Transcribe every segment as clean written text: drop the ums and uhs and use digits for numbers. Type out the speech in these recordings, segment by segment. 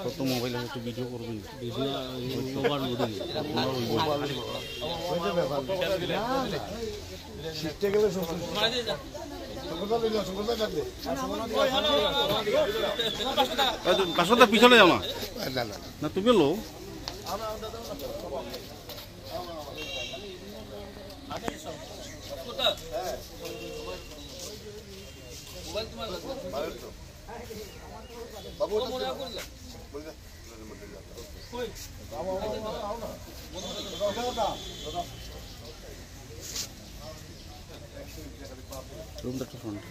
কত মোবাইল একটু ভিডিও করবেন কাশটা পিছনে যাও না তুমি লো বাবু রুমটা একটু ফ্রন্ট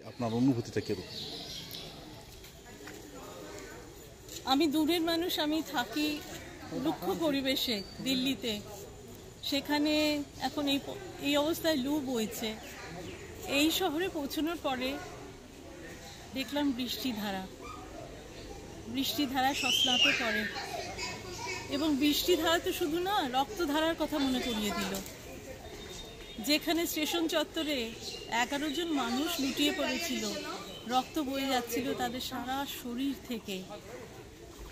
আপনার অনুভূতিটা কিরকম? আমি দূরের মানুষ, আমি থাকি রুক্ষ পরিবেশে দিল্লিতে। সেখানে এখন এই অবস্থায় লু বইছে। এই শহরে পৌঁছানোর পরে দেখলাম বৃষ্টিধারা সস্নাত করে, এবং বৃষ্টিধারা তো শুধু না, রক্তধারার কথা মনে করিয়ে দিল। যেখানে স্টেশন চত্বরে 11 জন মানুষ লুটিয়ে পড়েছিল, রক্ত বয়ে যাচ্ছিল তাদের সারা শরীর থেকে।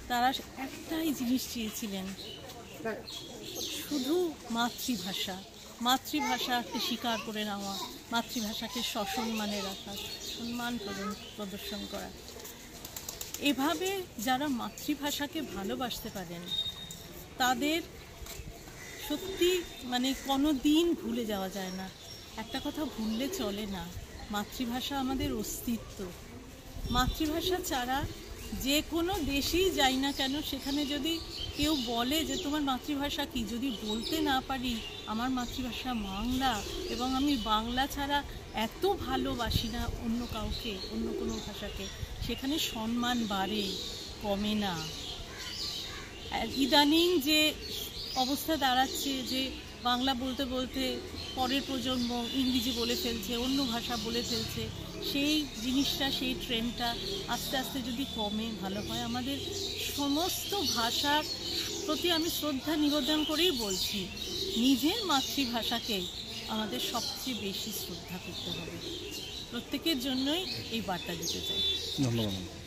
তারা একটাই জিনিস চেয়েছিলেন, শুধু মাতৃভাষাকে স্বীকার করে নেওয়া, মাতৃভাষাকে সসম্মানে রাখা, সম্মান প্রদর্শন করা। এভাবে যারা মাতৃভাষাকে ভালোবাসতে পারেন তাদের সত্যি কোনো দিন ভুলে যাওয়া যায় না। একটা কথা ভুললে চলে না, মাতৃভাষা আমাদের অস্তিত্ব। মাতৃভাষা ছাড়া যে কোনো দেশেই যাই না কেন, সেখানে যদি কেউ বলে যে তোমার মাতৃভাষা কি, যদি বলতে না পারি আমার মাতৃভাষা বাংলা এবং আমি বাংলা ছাড়া এত ভালোবাসি না অন্য কাউকে, অন্য কোনো ভাষাকে, সেখানে সম্মান বাড়ে, কমে না। ইদানিং যে অবস্থা দাঁড়াচ্ছে যে বাংলা বলতে বলতে পরের প্রজন্ম ইংরেজি বলে ফেলছে, অন্য ভাষা বলে ফেলছে, সেই জিনিসটা, সেই ট্রেন্ডটা আস্তে আস্তে যদি কমে ভালো হয়। আমাদের সমস্ত ভাষার প্রতি আমি শ্রদ্ধা নিবেদন করেই বলছি, নিজের মাতৃভাষাকেই আমাদের সবচেয়ে বেশি শ্রদ্ধা করতে হবে। প্রত্যেকের জন্যই এই বার্তা দিতে চাই। ধন্যবাদ।